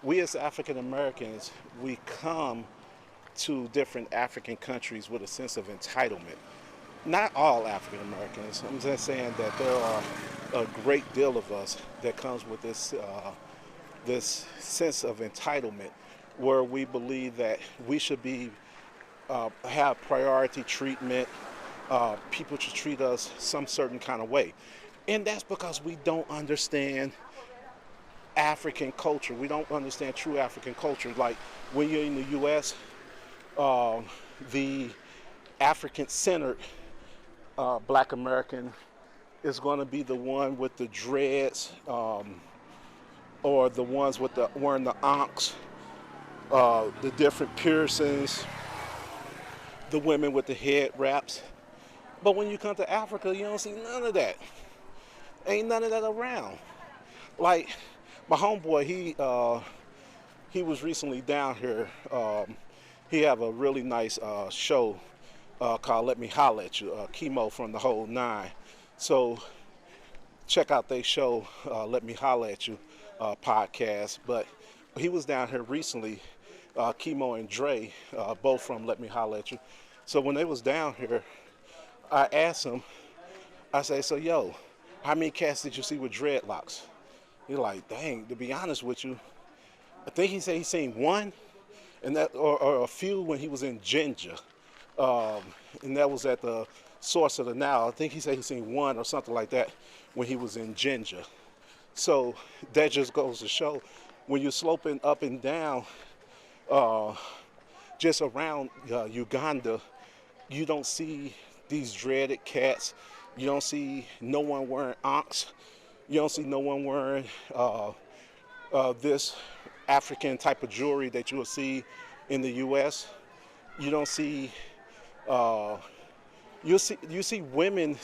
We as African Americans, we come to different African countries with a sense of entitlement. Not all African Americans. I'm just saying that there are a great deal of us that comes with this sense of entitlement, where we believe that we should be have priority treatment. People should treat us some certain kind of way, and that's because we don't understand African culture. We don't understand true African culture. Like when you're in the U.S., uh, the African-centered Black American is going to be the one with the dreads, or the ones with the wearing the ankhs, the different piercings, the women with the head wraps. But when you come to Africa, you don't see none of that. Ain't none of that around. Like my homeboy, he was recently down here. He have a really nice show called "Let Me Holla at You," chemo from the whole nine. So check out their show, "Let Me Holla at You" podcast. But he was down here recently, chemo and Dre, both from "Let Me Holla at You." So when they was down here, I asked him. I say, "So yo, how many cats did you see with dreadlocks?" He's like, "Dang, to be honest with you, I think he said he seen one, and that or a few when he was in Ginger, um, and that was at the source of the Nile. I think he said he seen one or something like that when he was in Ginger." So that just goes to show when you're sloping up and down, uh, just around Uganda, you don't see these dreaded cats. You don't see no one wearing ankhs. You don't see no one wearing this African type of jewelry that you will see in the U.S. You don't see uh, you see women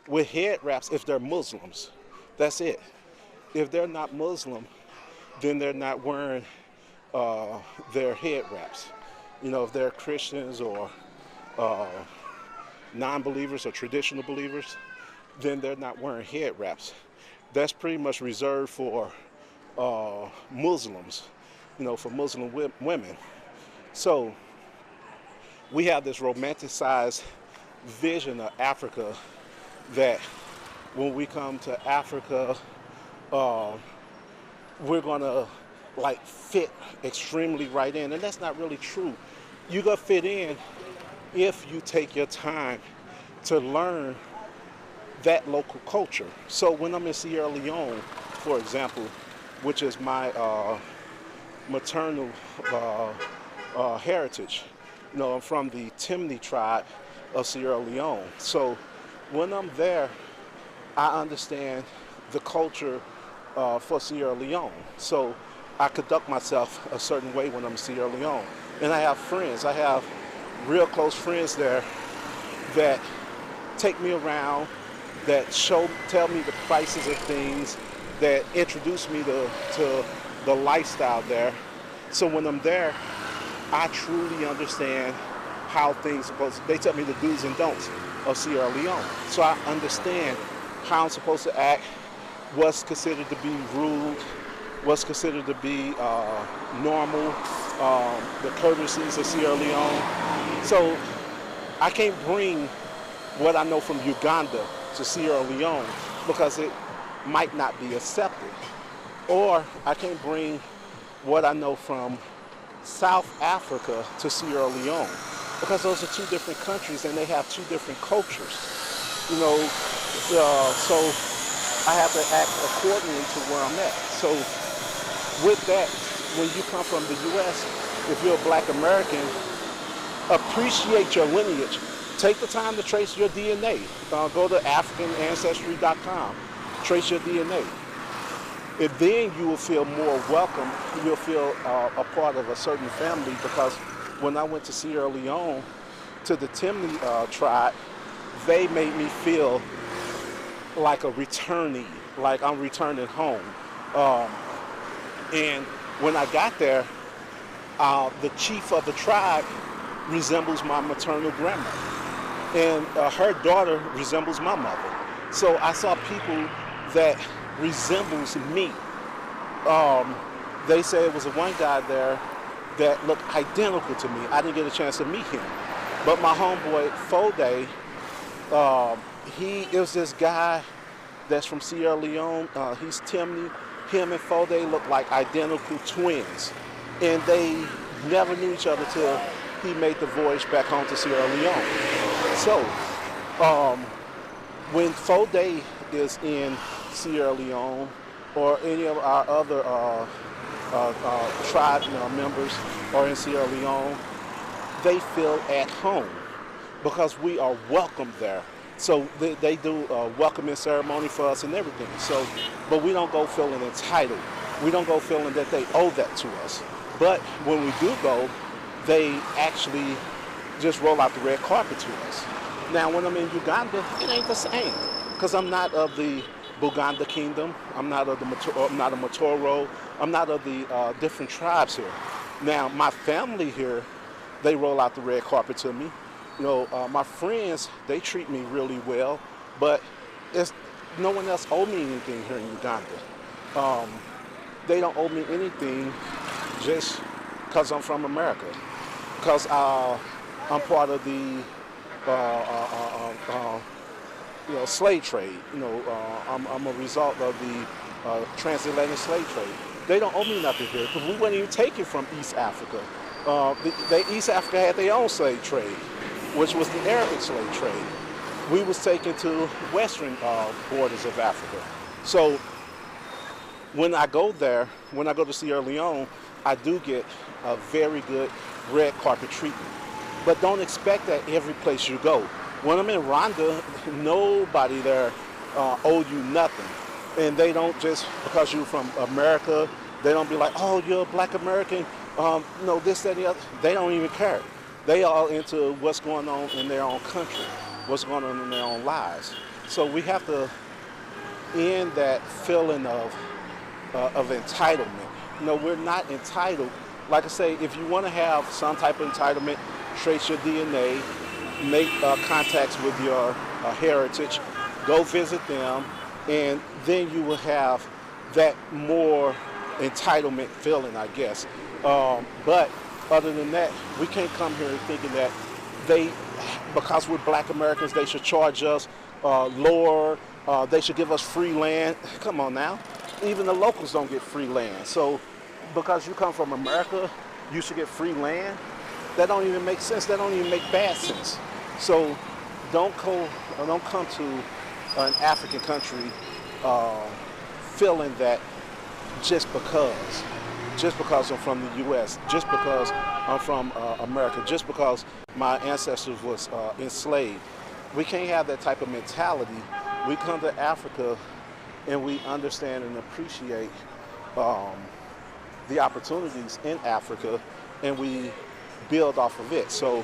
with head wraps if they're Muslims. That's it. If they're not Muslim, then they're not wearing uh, their head wraps. You know, if they're Christians or uh, non-believers or traditional believers, then they're not wearing head wraps. That's pretty much reserved for Muslims, you know, for Muslim women. So we have this romanticized vision of Africa that when we come to Africa, uh, we're gonna like fit extremely right in, and that's not really true. You're gonna fit in if you take your time to learn that local culture. So when I'm in Sierra Leone, for example, which is my maternal heritage, you know, I'm from the Timni tribe of Sierra Leone. So when I'm there, I understand the culture for Sierra Leone. So I conduct myself a certain way when I'm in Sierra Leone. And I have friends. I have real close friends there that take me around, that tell me the prices of things, that introduce me to the lifestyle there. So when I'm there, I truly understand how things supposed. They tell me the do's and don'ts of Sierra Leone, so I understand how I'm supposed to act, what's considered to be rude, what's considered to be normal, the courtesies of Sierra Leone. So I can't bring what I know from Uganda to Sierra Leone because it might not be accepted. Or I can't bring what I know from South Africa to Sierra Leone because those are two different countries and they have two different cultures. You know, so I have to act accordingly to where I'm at. So with that, when you come from the U.S., if you're a Black American, appreciate your lineage. Take the time to trace your DNA. Go to AfricanAncestry.com, trace your DNA. And then you will feel more welcome. You'll feel a part of a certain family because when I went to Sierra Leone, to the Timni tribe, they made me feel like a returnee, like I'm returning home. And when I got there, the chief of the tribe resembles my maternal grandmother, and her daughter resembles my mother. So I saw people that resembles me. They say it was a one guy there that looked identical to me. I didn't get a chance to meet him. But my homeboy, Fode, it was this guy that's from Sierra Leone. He's Timney. Him and Fode look like identical twins. And they never knew each other till he made the voyage back home to Sierra Leone. So, when Fode is in Sierra Leone or any of our other tribe members are in Sierra Leone, they feel at home because we are welcome there. So they do a welcoming ceremony for us and everything. So, but we don't go feeling entitled. We don't go feeling that they owe that to us. But when we do go, they actually just roll out the red carpet to us. Now, when I'm in Uganda, it ain't the same because I'm not of the Buganda kingdom. I'm not of I'm not a Matoro. I'm not of the different tribes here. Now, my family here, they roll out the red carpet to me. You know, my friends, they treat me really well, but no one else owe me anything here in Uganda. They don't owe me anything just because I'm from America, because I'm part of the slave trade. I'm a result of the transatlantic slave trade. They don't owe me nothing here because we weren't even taken from East Africa. East Africa had their own slave trade, which was the Arabic slave trade. We was taken to western borders of Africa. So when I go there, when I go to Sierra Leone, I do get a very good red carpet treatment. But don't expect that every place you go. When I'm in Rwanda, nobody there owe you nothing. And they don't just, because you're from America, they don't be like, oh, you're a black American, this, that, and the other. They don't even care. They are into what's going on in their own country, what's going on in their own lives. So we have to end that feeling of entitlement. We're not entitled. Like I say, if you want to have some type of entitlement, trace your DNA, make contacts with your heritage, go visit them, and then you will have that more entitlement feeling, I guess. But other than that, we can't come here thinking that because we're black Americans, they should charge us lower, they should give us free land. Come on now. Even the locals don't get free land. So because you come from America, you should get free land? That don't even make sense. That don't even make bad sense. So don't come to an African country feeling that just because I'm from the U.S., just because I'm from America, just because my ancestors was enslaved. We can't have that type of mentality. We come to Africa and we understand and appreciate the opportunities in Africa, and we build off of it. So